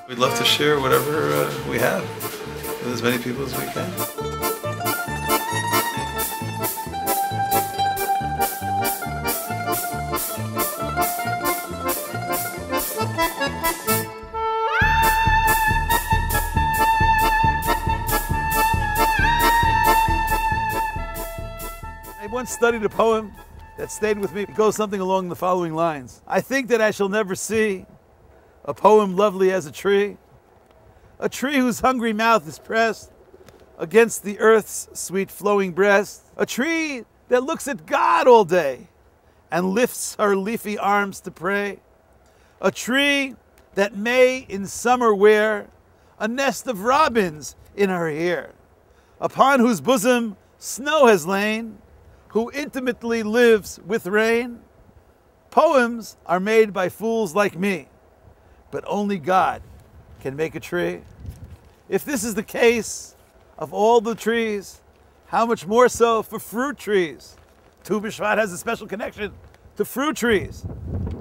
We'd love to share whatever we have with as many people as we can. I once studied a poem that stayed with me. It goes something along the following lines. I think that I shall never see a poem lovely as a tree whose hungry mouth is pressed against the earth's sweet flowing breast, a tree that looks at God all day and lifts her leafy arms to pray, a tree that may in summer wear a nest of robins in her hair, upon whose bosom snow has lain, who intimately lives with rain. Poems are made by fools like me, but only God can make a tree. If this is the case of all the trees, how much more so for fruit trees? Tu B'Shvat has a special connection to fruit trees.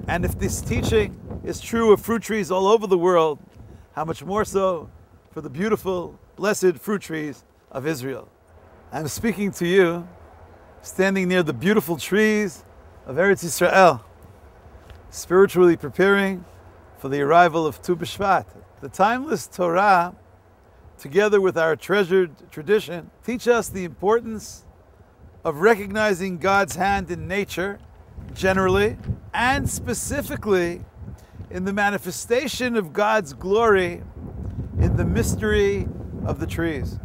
And if this teaching is true of fruit trees all over the world, how much more so for the beautiful, blessed fruit trees of Israel. I'm speaking to you standing near the beautiful trees of Eretz Yisrael, spiritually preparing for the arrival of Tu B'Shvat. The timeless Torah, together with our treasured tradition, teach us the importance of recognizing God's hand in nature, generally, and specifically in the manifestation of God's glory in the mystery of the trees.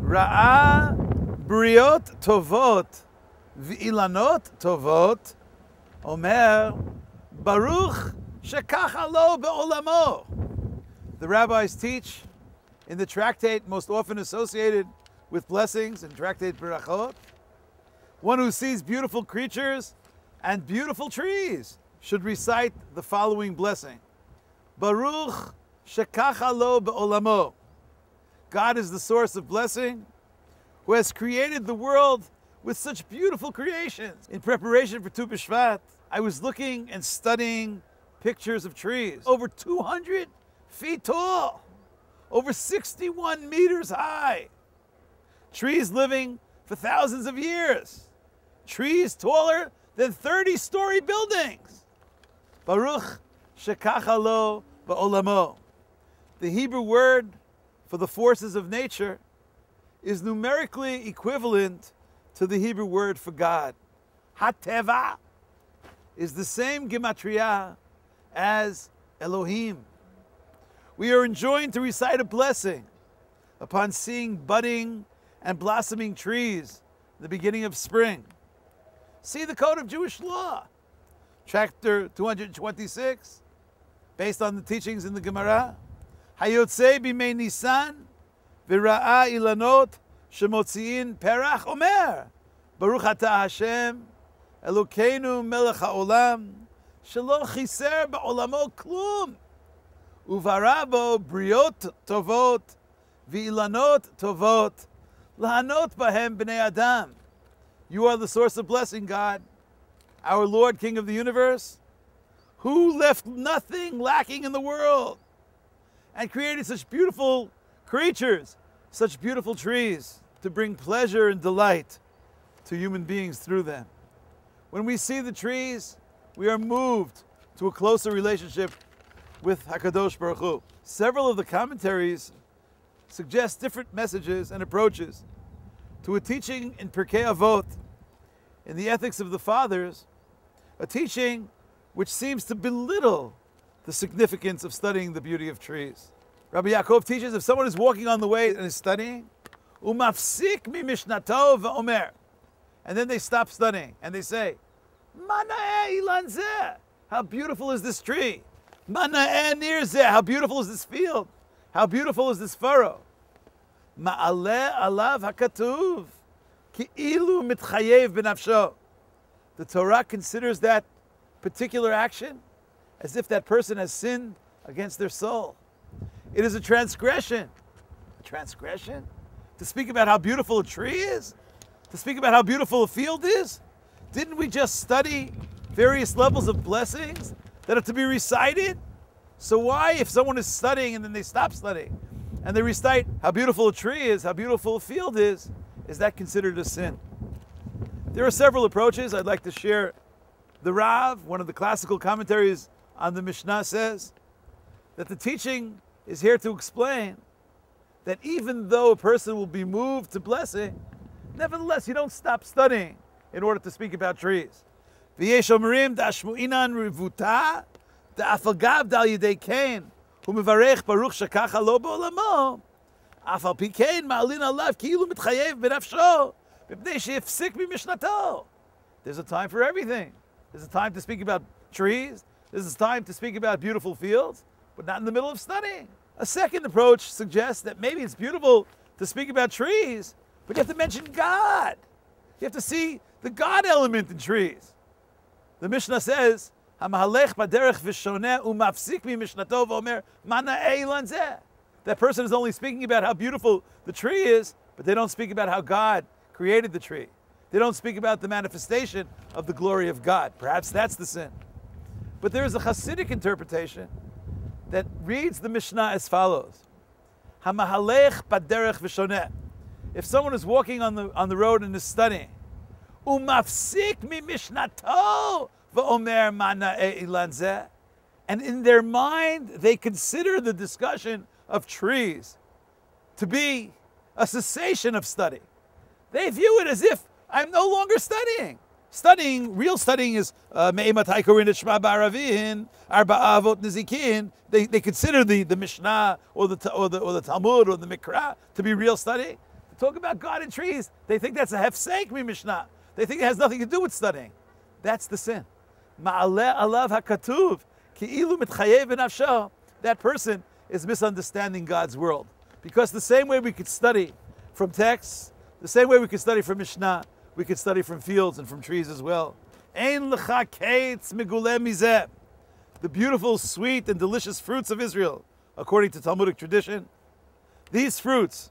Ra'ah briot tovot v'ilanot tovot omer baruch shekacha lo be'olamo. The rabbis teach in the tractate most often associated with blessings and tractate Berachot, one who sees beautiful creatures and beautiful trees should recite the following blessing. Baruch shekacha lo be'olamo. God is the source of blessing, who has created the world with such beautiful creations. In preparation for Tu B'Shvat, I was looking and studying pictures of trees over 200 feet tall, over 61 meters high. Trees living for thousands of years. Trees taller than 30-story buildings. Baruch shekacha lo ba'olamo. The Hebrew word for the forces of nature is numerically equivalent to the Hebrew word for God. Hateva is the same gematria as Elohim. We are enjoined to recite a blessing upon seeing budding and blossoming trees in the beginning of spring. See the Code of Jewish Law, chapter 226, based on the teachings in the Gemara. Hayotze b'mei Nisan v'ra'a ilanot shemotziin perach omer Baruch atah Hashem Elokeinu melech ha'olam shelo chiser ba'olamo klum uvarabo briot tovot v'ilanot tovot lahanot bahem b'nei adam. You are the source of blessing, God, our Lord, King of the universe, who left nothing lacking in the world and created such beautiful creatures, such beautiful trees, to bring pleasure and delight to human beings through them. When we see the trees, we are moved to a closer relationship with HaKadosh Baruch Hu. Several of the commentaries suggest different messages and approaches to a teaching in Pirkei Avot, in the ethics of the fathers, a teaching which seems to belittle the significance of studying the beauty of trees. Rabbi Yaakov teaches if someone is walking on the way and is studying, umafsik mi mishnato v'omer, and then they stop studying and they say, Mana'eh ilan zeh, how beautiful is this tree? Mana'eh nir zeh, how beautiful is this field? How beautiful is this furrow? Ma'aleh alav hakatuv, ki'ilu mitchayev b'nafsho. The Torah considers that particular action as if that person has sinned against their soul. It is a transgression. A transgression? To speak about how beautiful a tree is? To speak about how beautiful a field is? Didn't we just study various levels of blessings that are to be recited. So why, if someone is studying and then they stop studying and they recite how beautiful a tree is, how beautiful a field is that considered a sin? There are several approaches. I'd like to share the Rav, one of the classical commentaries on the Mishnah, says that the teaching is here to explain that even though a person will be moved to blessing, nevertheless you don't stop studying in order to speak about trees. V'yesh omerim da'ashmu'inan rivuta da'afagav dal yidei kain u'mevarech baruch shekacha lo ba'olamo af al pi kain ma'alin alav ki'ilu mitchayev b'nafsho mipnei she'yifsik mimishnato. There's a time for everything. There's a time to speak about trees. There's a time to speak about beautiful fields, but not in the middle of studying. A second approach suggests that maybe it's beautiful to speak about trees, but you have to mention God. You have to see the God element in trees. The Mishnah says, "Hamahalech baderech v'shoneh u'mafsik mimishnato v'omer mana'ei lanzeh." That person is only speaking about how beautiful the tree is, but they don't speak about how God created the tree. They don't speak about the manifestation of the glory of God. Perhaps that's the sin. But there is a Hasidic interpretation that reads the Mishnah as follows: Hamahalech baderech v'shoneh. If someone is walking on the road and is studying, umafsik mimishnato v'omer mana'ei lanzeh, and in their mind they consider the discussion of trees to be a cessation of study. They view it as if I'm no longer studying. Real studying is me'ematai korin et shma ba'aravin, arba avot nizikin. They consider the Mishnah or the Talmud or the Mikra to be real studying. To talk about God and trees, they think that's a hefsek mi Mishnah. They think it has nothing to do with studying. That's the sin. Ma'aleh alav hakatuv ki'ilu mitchayev b'nafsho. That person is misunderstanding God's world, because the same way we could study from texts, the same way we could study from Mishnah, we could study from fields and from trees as well. Ein lecha keitz meguleh mizeh. The beautiful, sweet, and delicious fruits of Israel, according to Talmudic tradition. These fruits,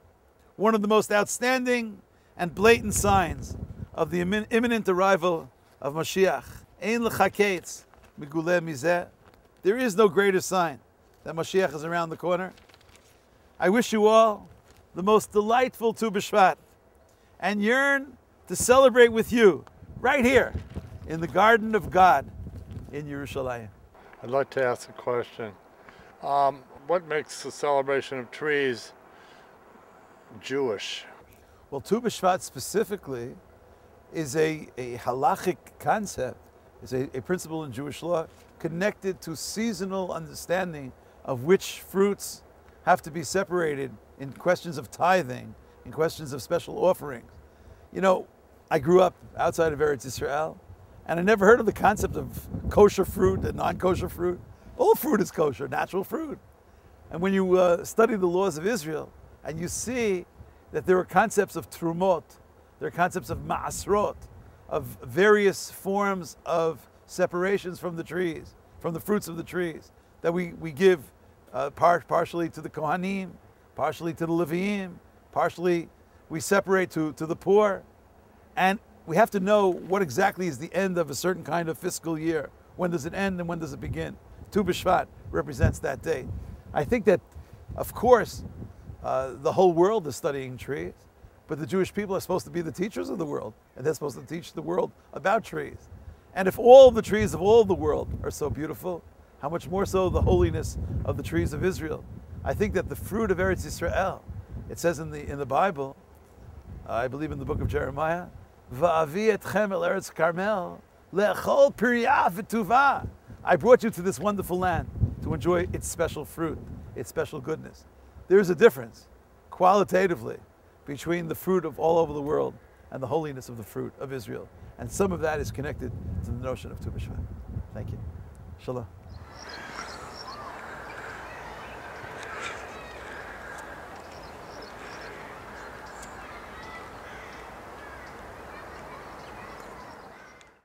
one of the most outstanding and blatant signs of the imminent arrival of Mashiach. Ein lecha keitz meguleh mizeh. There is no greater sign that Mashiach is around the corner. I wish you all the most delightful Tu B'Shvat, and yearn to celebrate with you right here in the garden of God in Yerushalayim. I'd like to ask a question. What makes the celebration of trees Jewish? Well, Tu B'Shvat specifically is a halachic concept, is a principle in Jewish law connected to seasonal understanding of which fruits have to be separated in questions of tithing, in questions of special offerings. You know, I grew up outside of Eretz Yisrael, and I never heard of the concept of kosher fruit and non-kosher fruit. All fruit is kosher, natural fruit. And when you study the laws of Israel, and you see that there are concepts of trumot, there are concepts of ma'asrot, of various forms of separations from the trees, from the fruits of the trees, that we give partially to the Kohanim, partially to the Leviim, partially we separate to the poor. And we have to know what exactly is the end of a certain kind of fiscal year. When does it end and when does it begin? Tu B'Shvat represents that day. I think that, of course, the whole world is studying trees, but the Jewish people are supposed to be the teachers of the world, and they're supposed to teach the world about trees. And if all the trees of all the world are so beautiful, how much more so the holiness of the trees of Israel? I think that the fruit of Eretz Yisrael, it says in the Bible, I believe in the book of Jeremiah, Va'avi etchem el Eretz Carmel, le'echol piriyah v'tuvah. I brought you to this wonderful land to enjoy its special fruit, its special goodness. There is a difference, qualitatively, between the fruit of all over the world and the holiness of the fruit of Israel. And some of that is connected to the notion of Tu B'Shvat. Thank you. Shalom.